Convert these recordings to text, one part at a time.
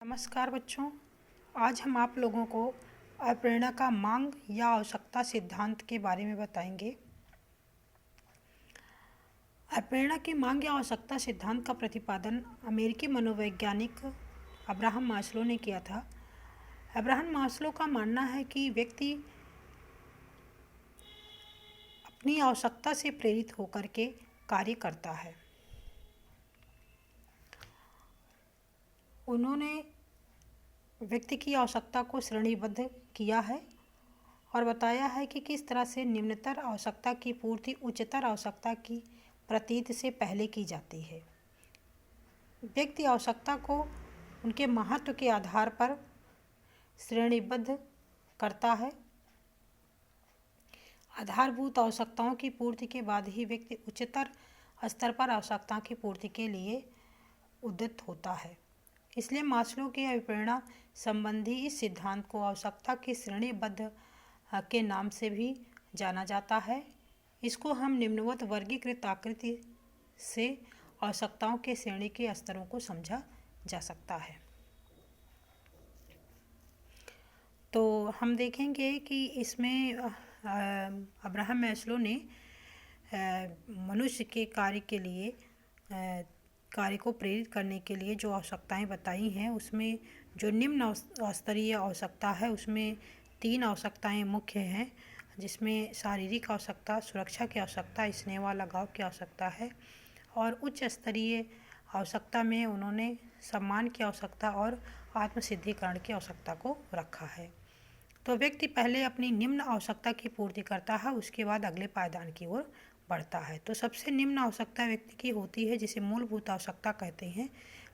नमस्कार बच्चों। आज हम आप लोगों को अप्रेरणा का मांग या आवश्यकता सिद्धांत के बारे में बताएंगे। अप्रेरणा की मांग या आवश्यकता सिद्धांत का प्रतिपादन अमेरिकी मनोवैज्ञानिक अब्राहम मास्लो ने किया था। अब्राहम मास्लो का मानना है कि व्यक्ति अपनी आवश्यकता से प्रेरित होकर के कार्य करता है। उन्होंने व्यक्ति की आवश्यकता को श्रेणीबद्ध किया है और बताया है कि किस तरह से निम्नतर आवश्यकता की पूर्ति उच्चतर आवश्यकता की प्रतीत से पहले की जाती है। व्यक्ति आवश्यकता को उनके महत्व के आधार पर श्रेणीबद्ध करता है। आधारभूत आवश्यकताओं की पूर्ति के बाद ही व्यक्ति उच्चतर स्तर पर आवश्यकता की पूर्ति के लिए उद्यत होता है। इसलिए मास्लो की अप्रेरणा संबंधी इस सिद्धांत को आवश्यकता की श्रेणीबद्ध के नाम से भी जाना जाता है। इसको हम निम्नवत वर्गीकृत आकृति से आवश्यकताओं के श्रेणी के स्तरों को समझा जा सकता है। तो हम देखेंगे कि इसमें अब्राहम मैस्लो ने मनुष्य के कार्य के लिए कार्य को प्रेरित करने के लिए जो आवश्यकताएं बताई हैं, उसमें जो निम्न स्तरीय आवश्यकता है उसमें 3 आवश्यकताएं मुख्य हैं, जिसमें शारीरिक आवश्यकता, सुरक्षा की आवश्यकता, स्नेह व लगाव की आवश्यकता है। और उच्च स्तरीय आवश्यकता में उन्होंने सम्मान की आवश्यकता और आत्मसिद्धिकरण की आवश्यकता को रखा है। तो व्यक्ति पहले अपनी निम्न आवश्यकता की पूर्ति करता है, उसके बाद अगले पायदान की ओर बढ़ता है। तो सबसे निम्न आवश्यकता व्यक्ति की होती है जिसे मूलभूत आवश्यकता कहते हैं,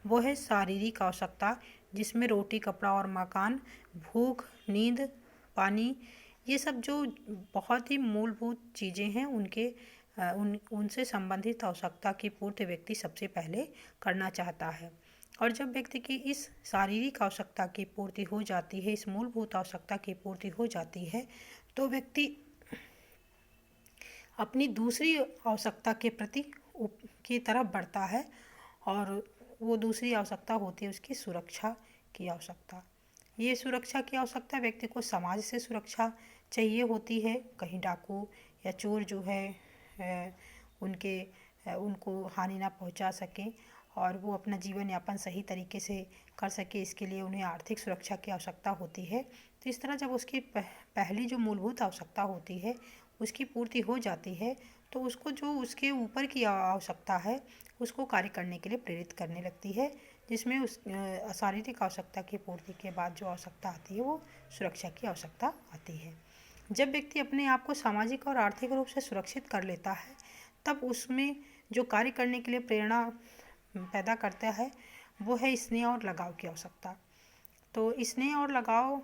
वो है शारीरिक आवश्यकता, जिसमें रोटी, कपड़ा और मकान, भूख, नींद, पानी, ये सब जो बहुत ही मूलभूत चीज़ें हैं उनसे संबंधित आवश्यकता की पूर्ति व्यक्ति सबसे पहले करना चाहता है। और जब व्यक्ति की इस शारीरिक आवश्यकता की पूर्ति हो जाती है, इस मूलभूत आवश्यकता की पूर्ति हो जाती है, तो व्यक्ति अपनी दूसरी आवश्यकता के प्रति की तरफ बढ़ता है और वो दूसरी आवश्यकता होती है उसकी सुरक्षा की आवश्यकता। ये सुरक्षा की आवश्यकता व्यक्ति को समाज से सुरक्षा चाहिए होती है। कहीं डाकू या चोर जो है उनको हानि ना पहुंचा सकें और वो अपना जीवन यापन सही तरीके से कर सके, इसके लिए उन्हें आर्थिक सुरक्षा की आवश्यकता होती है। तो इस तरह जब उसकी पहली जो मूलभूत आवश्यकता होती है उसकी पूर्ति हो जाती है, तो उसको जो उसके ऊपर की आवश्यकता है उसको कार्य करने के लिए प्रेरित करने लगती है, जिसमें उस शारीरिक आवश्यकता की पूर्ति के बाद जो आवश्यकता आती है वो सुरक्षा की आवश्यकता आती है। जब व्यक्ति अपने आप को सामाजिक और आर्थिक रूप से सुरक्षित कर लेता है, तब उसमें जो कार्य करने के लिए प्रेरणा पैदा करता है वो है स्नेह और लगाव की आवश्यकता। तो स्नेह और लगाव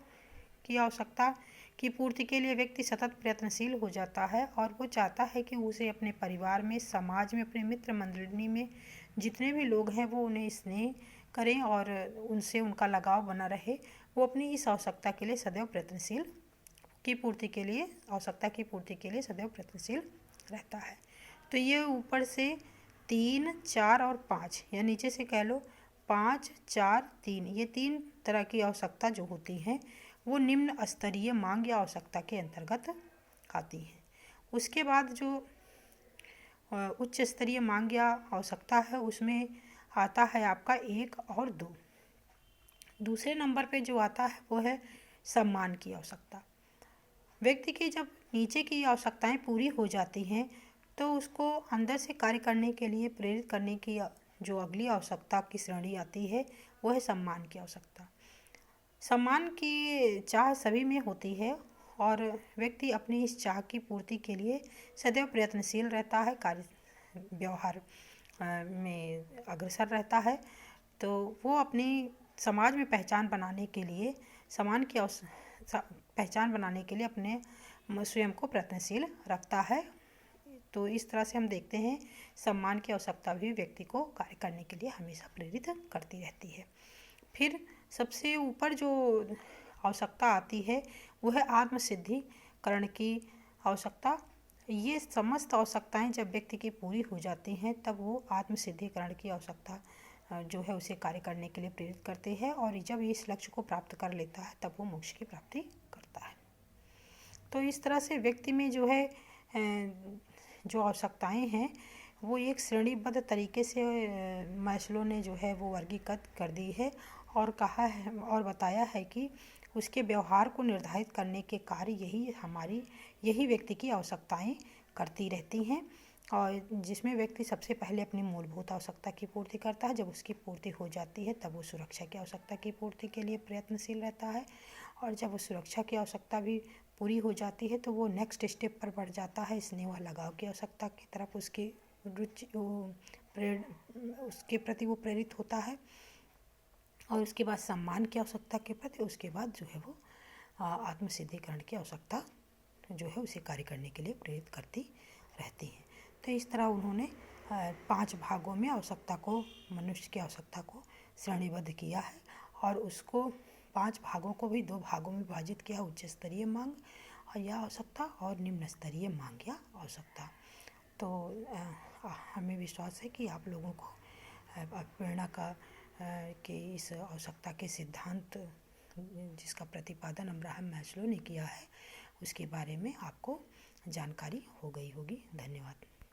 की आवश्यकता की पूर्ति के लिए व्यक्ति सतत प्रयत्नशील हो जाता है और वो चाहता है कि उसे अपने परिवार में, समाज में, अपने मित्र मंडली में जितने भी लोग हैं वो उन्हें स्नेह करें और उनसे उनका लगाव बना रहे। वो अपनी इस आवश्यकता के लिए सदैव प्रयत्नशील आवश्यकता की पूर्ति के लिए सदैव प्रयत्नशील रहता है। तो ये ऊपर से 3, 4 और 5 या नीचे से कह लो 5, 4, 3, ये 3 तरह की आवश्यकता जो होती हैं वो निम्न स्तरीय मांग या आवश्यकता के अंतर्गत आती हैं। उसके बाद जो उच्च स्तरीय मांग या आवश्यकता है उसमें आता है आपका 1 और 2। दूसरे नंबर पे जो आता है वो है सम्मान की आवश्यकता। व्यक्ति की जब नीचे की आवश्यकताएं पूरी हो जाती हैं तो उसको अंदर से कार्य करने के लिए प्रेरित करने की जो अगली आवश्यकता की श्रेणी आती है वो है सम्मान की आवश्यकता। सम्मान की चाह सभी में होती है और व्यक्ति अपनी इस चाह की पूर्ति के लिए सदैव प्रयत्नशील रहता है, कार्य व्यवहार में अग्रसर रहता है। तो वो अपनी समाज में पहचान बनाने के लिए अपने स्वयं को प्रयत्नशील रखता है। तो इस तरह से हम देखते हैं सम्मान की आवश्यकता भी व्यक्ति को कार्य करने के लिए हमेशा प्रेरित करती रहती है। फिर सबसे ऊपर जो आवश्यकता आती है वो है आत्मसिद्धिकरण की आवश्यकता। ये समस्त आवश्यकताएं जब व्यक्ति की पूरी हो जाती हैं तब वो आत्मसिद्धिकरण की आवश्यकता जो है उसे कार्य करने के लिए प्रेरित करते हैं, और जब इस लक्ष्य को प्राप्त कर लेता है तब वो मोक्ष की प्राप्ति करता है। तो इस तरह से व्यक्ति में जो है जो आवश्यकताएं हैं वो एक श्रेणीबद्ध तरीके से मैस्लो ने जो है वो वर्गीकृत कर दी है, और कहा है और बताया है कि उसके व्यवहार को निर्धारित करने के कार्य यही व्यक्ति की आवश्यकताएं करती रहती हैं, और जिसमें व्यक्ति सबसे पहले अपनी मूलभूत आवश्यकता की पूर्ति करता है। जब उसकी पूर्ति हो जाती है तब वो सुरक्षा की आवश्यकता की पूर्ति के लिए प्रयत्नशील रहता है, और जब वो सुरक्षा की आवश्यकता भी पूरी हो जाती है तो वो नेक्स्ट स्टेप पर बढ़ जाता है, स्नेह व लगाव की आवश्यकता की तरफ उसकी रुचि उसके प्रति वो प्रेरित होता है, और उसके बाद सम्मान की आवश्यकता के प्रति, उसके बाद जो है वो आत्मसिद्धिकरण की आवश्यकता जो है उसे कार्य करने के लिए प्रेरित करती रहती है। तो इस तरह उन्होंने 5 भागों में आवश्यकता को, मनुष्य की आवश्यकता को श्रेणीबद्ध किया है, और उसको 5 भागों को भी 2 भागों में विभाजित किया, उच्च स्तरीय मांग और यह आवश्यकता, और निम्न स्तरीय मांग या आवश्यकता। तो हमें विश्वास है कि आप लोगों को प्रेरणा के इस आवश्यकता के सिद्धांत जिसका प्रतिपादन अब्राहम मैस्लो ने किया है उसके बारे में आपको जानकारी हो गई होगी। धन्यवाद।